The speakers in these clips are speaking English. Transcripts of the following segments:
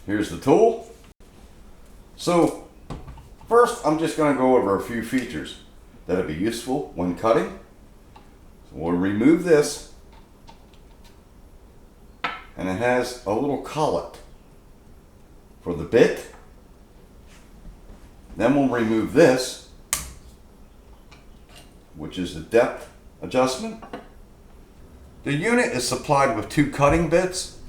Here's the tool. So first I'm just going to go over a few features that'll be useful when cutting. So we'll remove this, and it has a little collet for the bit. Then we'll remove this, which is the depth adjustment. The unit is supplied with 2 cutting bits,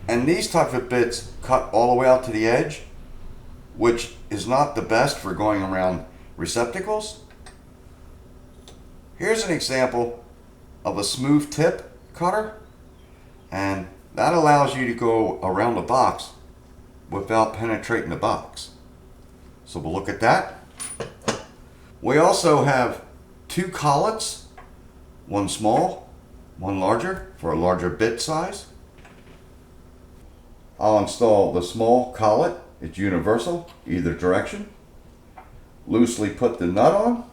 and these type of bits cut all the way out to the edge, which is not the best for going around receptacles. Here's an example of a smooth tip cutter, and that allows you to go around the box without penetrating the box. So we'll look at that. We also have 2 collets, one small, one larger, for a larger bit size. I'll install the small collet. It's universal, either direction. Loosely put the nut on.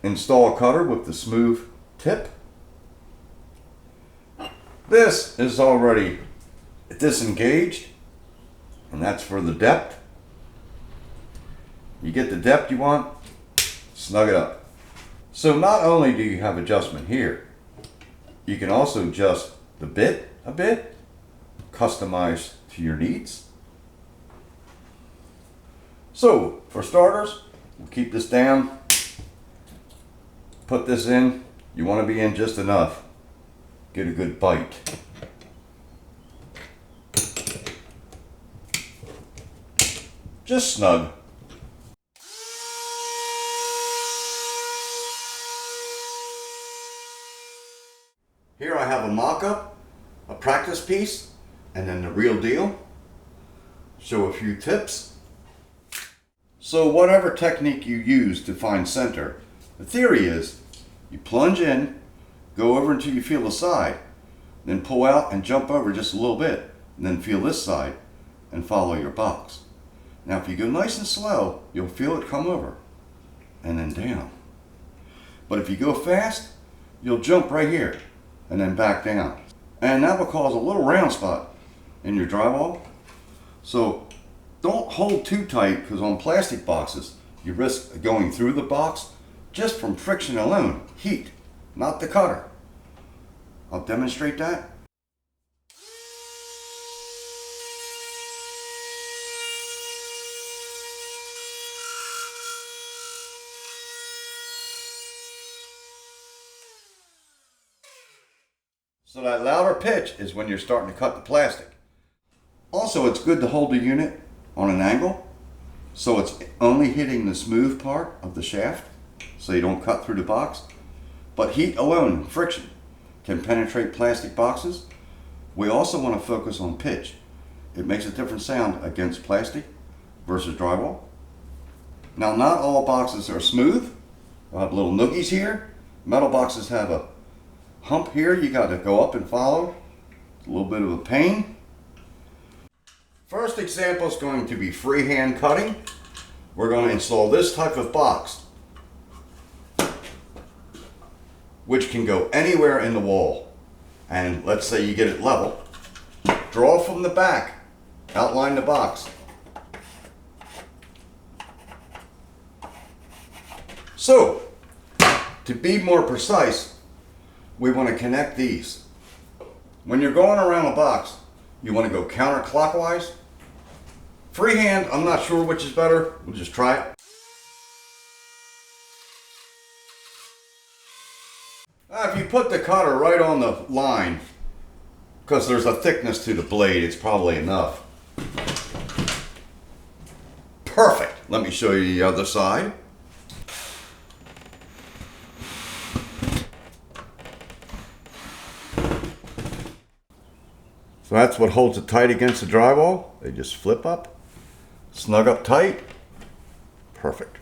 Install a cutter with the smooth tip. This is already disengaged, and that's for the depth. You get the depth you want, snug it up. So not only do you have adjustment here, you can also adjust the bit a bit, customize to your needs. So for starters, we'll keep this down, put this in. You want to be in just enough. Get a good bite. Just snug. Here I have a mock-up, a practice piece, and then the real deal. Show a few tips. So whatever technique you use to find center, the theory is you plunge in, go over until you feel the side, then pull out and jump over just a little bit, and then feel this side and follow your box. Now if you go nice and slow, you'll feel it come over and then down. But if you go fast, you'll jump right here and then back down. And that will cause a little round spot in your drywall. So don't hold too tight, because on plastic boxes, you risk going through the box just from friction alone, heat, not the cutter. I'll demonstrate that. So that louder pitch is when you're starting to cut the plastic. Also, it's good to hold the unit on an angle, so it's only hitting the smooth part of the shaft, so you don't cut through the box. But heat alone, friction, can penetrate plastic boxes. We also want to focus on pitch. It makes a different sound against plastic versus drywall. Now, not all boxes are smooth. They'll have little noogies here. Metal boxes have a hump here you got to go up and follow. It's a little bit of a pain. First example is going to be freehand cutting. We're going to install this type of box, which can go anywhere in the wall. And let's say you get it level. Draw from the back, outline the box. So, to be more precise, we want to connect these. When you're going around a box, you want to go counterclockwise. Freehand, I'm not sure which is better. We'll just try it. If you put the cutter right on the line, because there's a thickness to the blade, it's probably enough. Perfect. Let me show you the other side. So that's what holds it tight against the drywall. They just flip up, snug up tight. Perfect.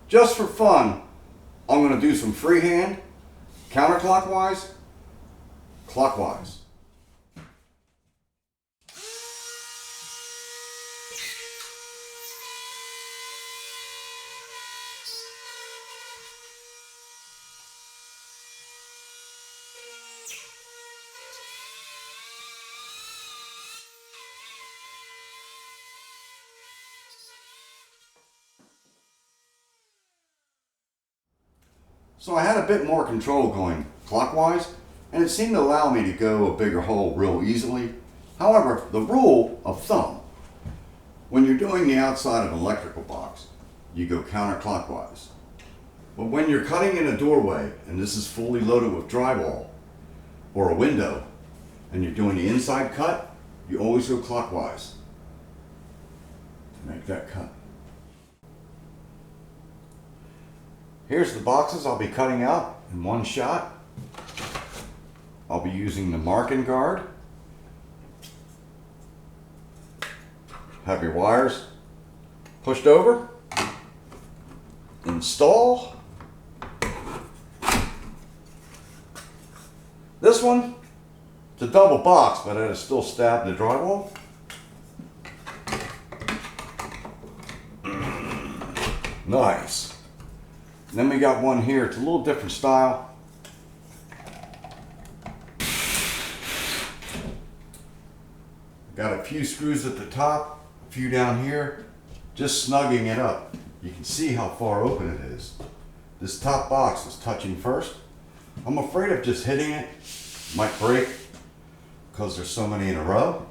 Just for fun, I'm going to do some freehand, counterclockwise, clockwise. So I had a bit more control going clockwise, and it seemed to allow me to go a bigger hole real easily. However, the rule of thumb, when you're doing the outside of an electrical box, you go counterclockwise. But when you're cutting in a doorway, and this is fully loaded with drywall, or a window, and you're doing the inside cut, you always go clockwise to make that cut. Here's the boxes I'll be cutting out in one shot. I'll be using the marking guard. Have your wires pushed over. Install. This one, it's a double box, but it is still stabbed in the drywall. Nice. Then we got one here, it's a little different style. Got a few screws at the top, a few down here, just snugging it up. You can see how far open it is. This top box is touching first. I'm afraid of just hitting it, might break because there's so many in a row.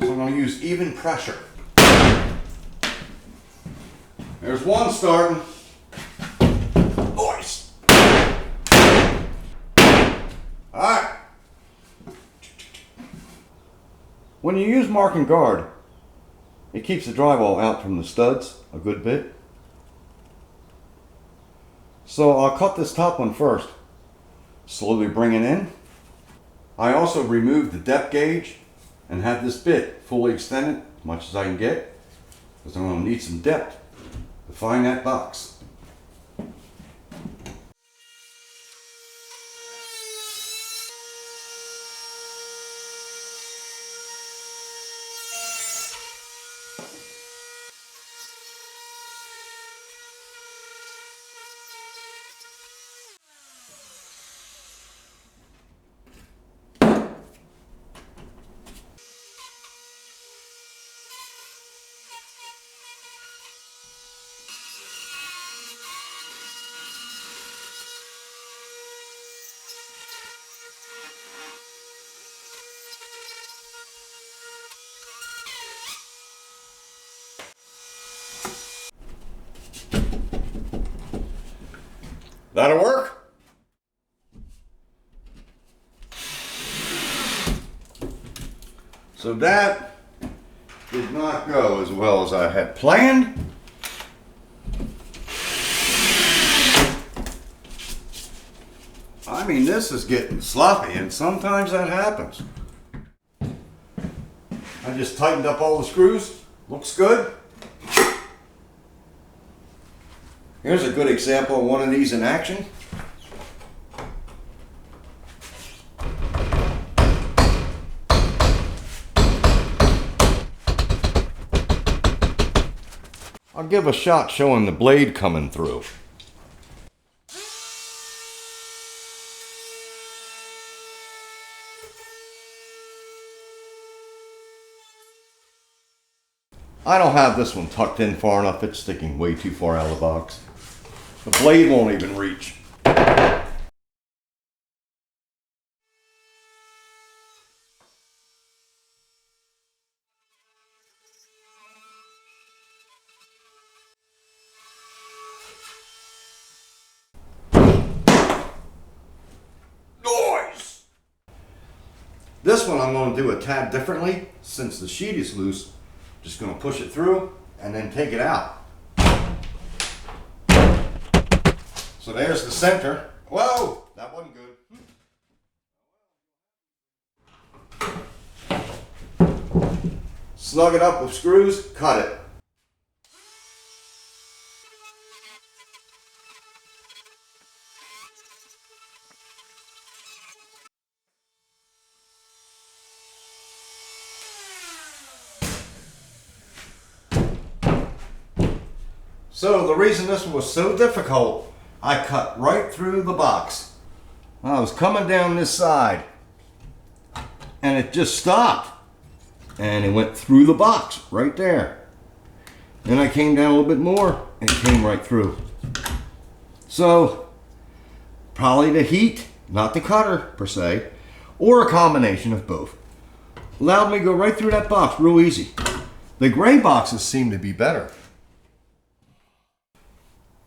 So I'm going to use even pressure. There's one starting. Nice. Alright. When you use marking guard, it keeps the drywall out from the studs a good bit. So I'll cut this top one first. Slowly bring it in. I also removed the depth gauge and have this bit fully extended as much as I can get, because I'm going to need some depth to find that box. That'll work. So that did not go as well as I had planned. I mean, this is getting sloppy, and sometimes that happens. I just tightened up all the screws. Looks good. Here's a good example of one of these in action. I'll give a shot showing the blade coming through. I don't have this one tucked in far enough. It's sticking way too far out of the box. The blade won't even reach. Noise! This one I'm going to do a tad differently. Since the sheet is loose, just going to push it through and then take it out. So there's the center. Whoa, that wasn't good. Snug it up with screws, cut it. So the reason this one was so difficult, I cut right through the box. I was coming down this side and it just stopped and it went through the box right there. Then I came down a little bit more and it came right through. So Probably the heat, not the cutter per se, or a combination of both. Allowed me to go right through that box real easy. The gray boxes seem to be better.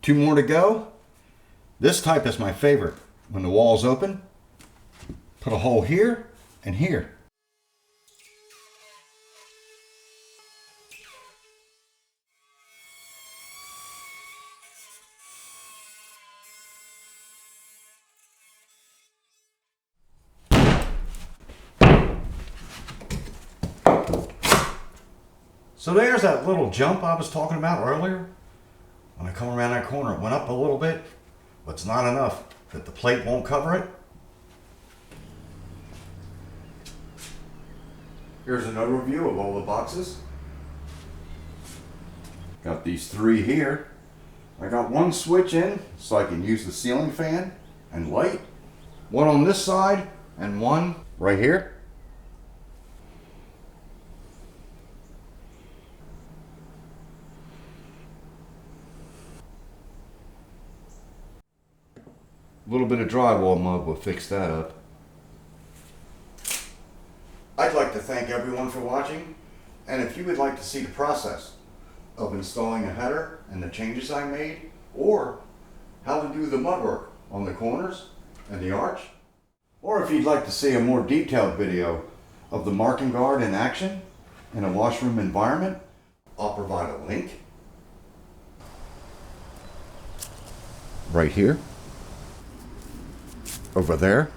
2 more to go. This type is my favorite. When the wall's open, put a hole here and here. So there's that little jump I was talking about earlier. When I come around that corner, it went up a little bit, but it's not enough that the plate won't cover it. Here's an overview of all the boxes. Got these 3 here. I got 1 switch in so I can use the ceiling fan and light. 1 on this side and 1 right here. A little bit of drywall mud will fix that up. I'd like to thank everyone for watching, and if you would like to see the process of installing a header and the changes I made, or how to do the mud work on the corners and the arch, or if you'd like to see a more detailed video of the marking guard in action in a washroom environment, I'll provide a link right here, over there,